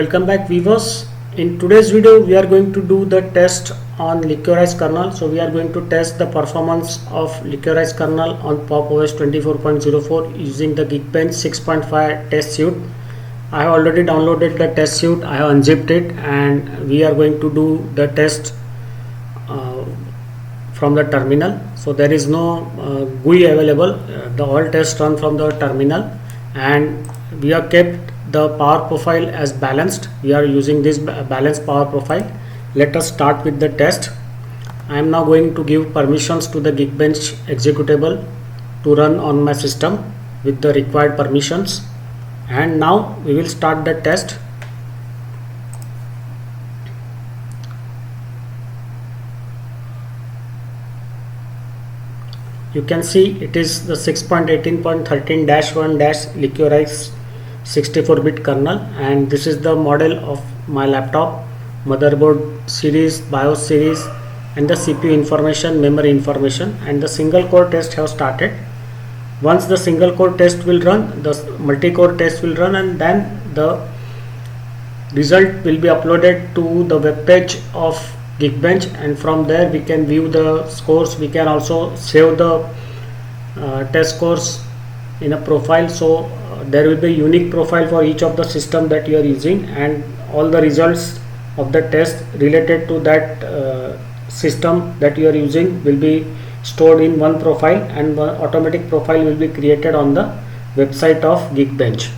Welcome back viewers. In today's video we are going to do the test on Liquorix Kernel. So we are going to test the performance of Liquorix Kernel on Pop OS 24.04 using the Geekbench 6.5 test suite. I have already downloaded the test suite, I have unzipped it, and we are going to do the test from the terminal. So there is no GUI available, the all tests run from the terminal, and we have kept the power profile as balanced. We are using this balanced power profile. Let us start with the test. I am now going to give permissions to the Geekbench executable to run on my system with the required permissions, and now we will start the test. You can see it is the 6.18.13-1 Liquorix 64-bit kernel, and this is the model of my laptop, motherboard series, BIOS series, and the CPU information, memory information, and the single core test have started. Once the single core test will run, the multi-core test will run, and then the result will be uploaded to the web page of Geekbench, and from there we can view the scores. We can also save the test scores in a profile, so there will be a unique profile for each of the system that you are using, and all the results of the test related to that system that you are using will be stored in one profile, and one automatic profile will be created on the website of Geekbench.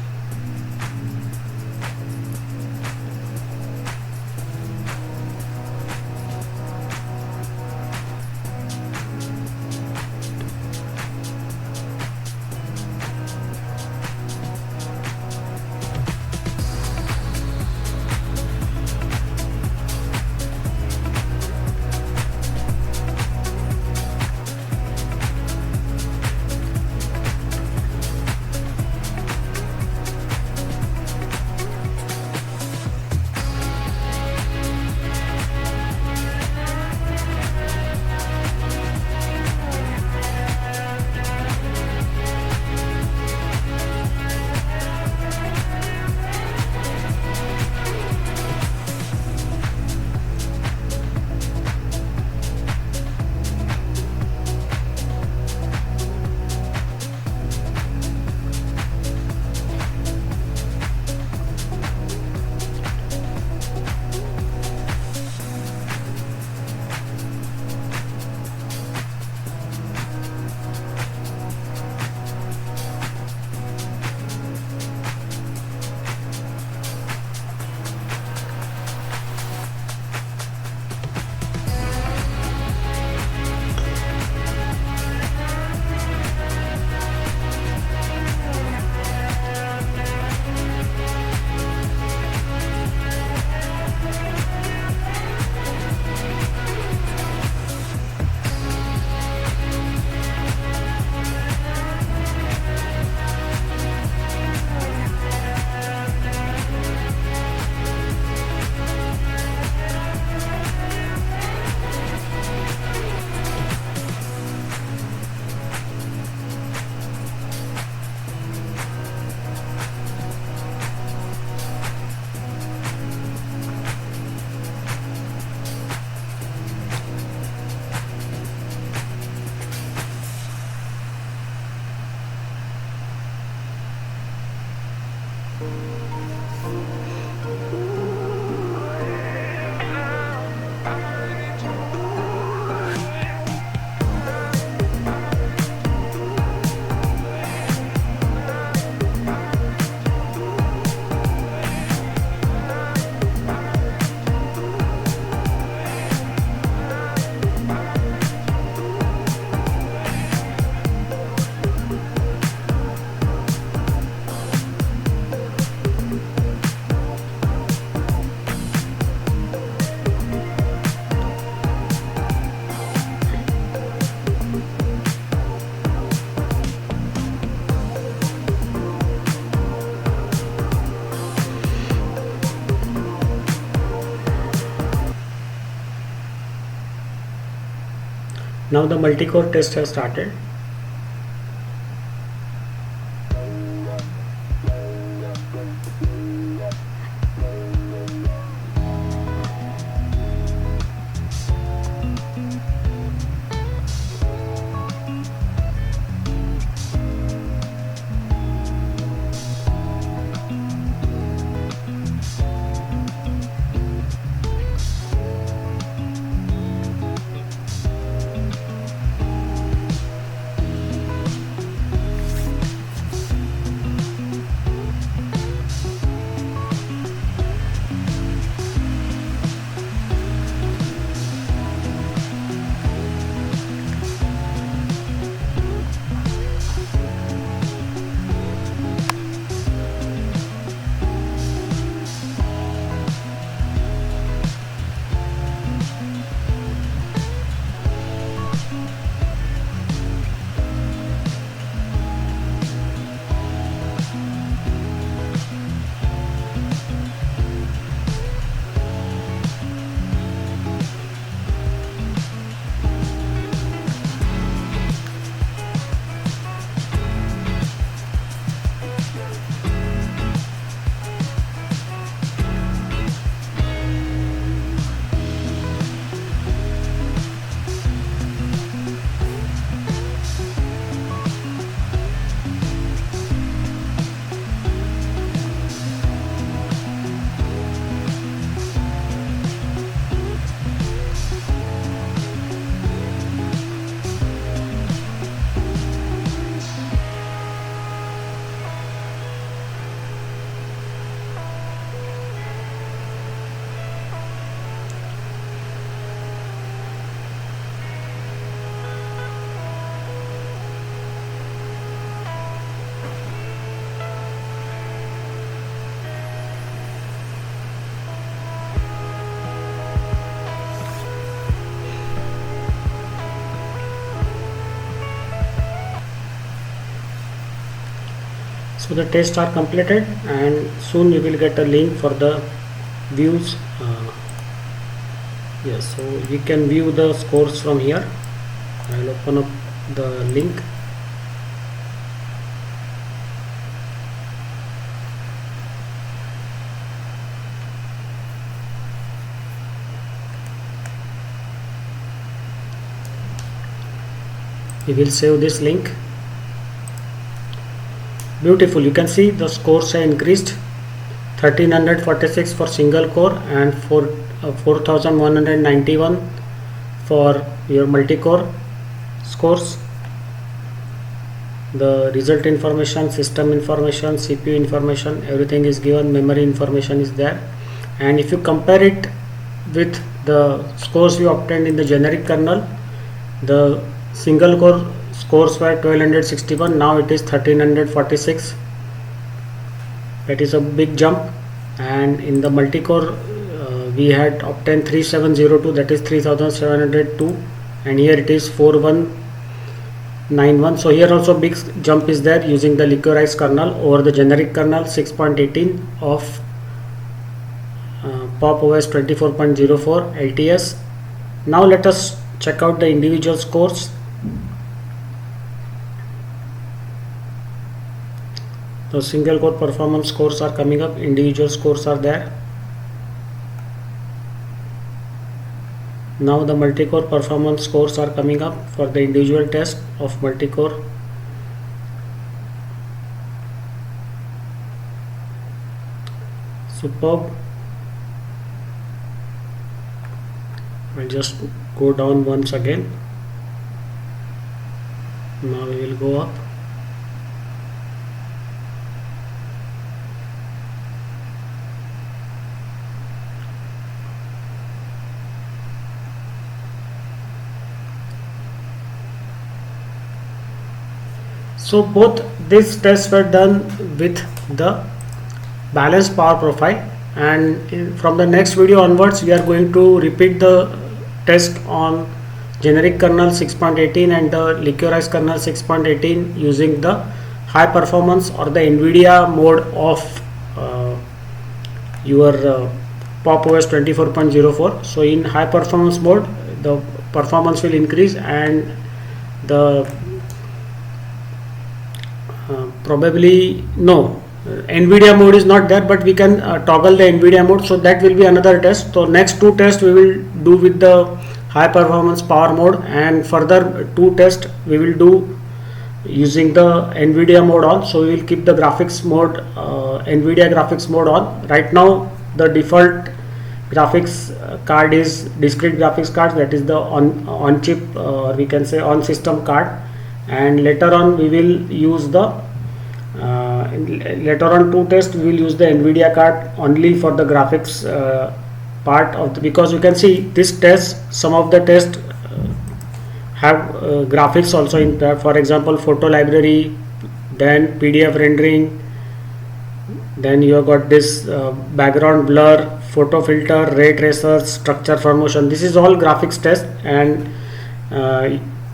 Now the multi-core test has started. So the tests are completed, and soon you will get a link for the views. Yes, so we can view the scores from here. I will open up the link. We will save this link. Beautiful, you can see the scores have increased. 1346 for single core and 4191 for your multi-core scores. The result information, system information, CPU information, everything is given, memory information is there. And if you compare it with the scores you obtained in the generic kernel, the single core scores were 1261, now it is 1346. That is a big jump. And in the multi-core we had obtained 3702, that is 3702, and here it is 4191. So here also big jump is there using the Liquorix kernel over the generic kernel 6.18 of Pop! OS 24.04 LTS. Now let us check out the individual scores. The single core performance scores are coming up, individual scores are there. Now the multi-core performance scores are coming up for the individual test of multi-core. Superb. I'll just go down once again. Now we will go up. So both these tests were done with the balanced power profile, and from the next video onwards we are going to repeat the test on generic kernel 6.18 and the Liquorix kernel 6.18 using the high performance or the Nvdia mode of your Pop! OS 24.04. So in high performance mode the performance will increase, and the Nvdia mode is not there, but we can toggle the Nvdia mode, so that will be another test. So next two tests we will do with the high performance power mode, and further two tests we will do using the Nvdia mode on. So we will keep the graphics mode, Nvdia graphics mode on. Right now the default graphics card is discrete graphics card, that is the on chip, we can say on system card, and later on we will use the later on two tests we will use the Nvdia card only for the graphics part of the, because you can see this test, some of the tests have graphics also in there, for example photo library, then PDF rendering, then you have got this background blur, photo filter, ray tracers, structure formation. This is all graphics test, and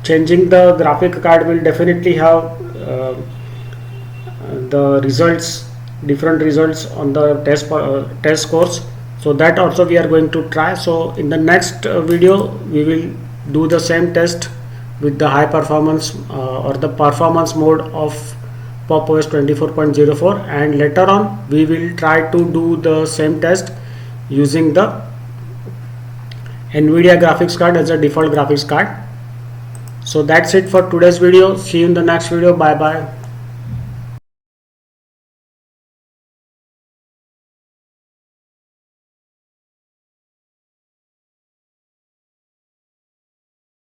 changing the graphic card will definitely have the results, different results on the test scores. So that also we are going to try. So in the next video we will do the same test with the high performance or the performance mode of Pop! OS 24.04, and later on we will try to do the same test using the Nvdia graphics card as a default graphics card. So that's it for today's video. See you in the next video. Bye bye.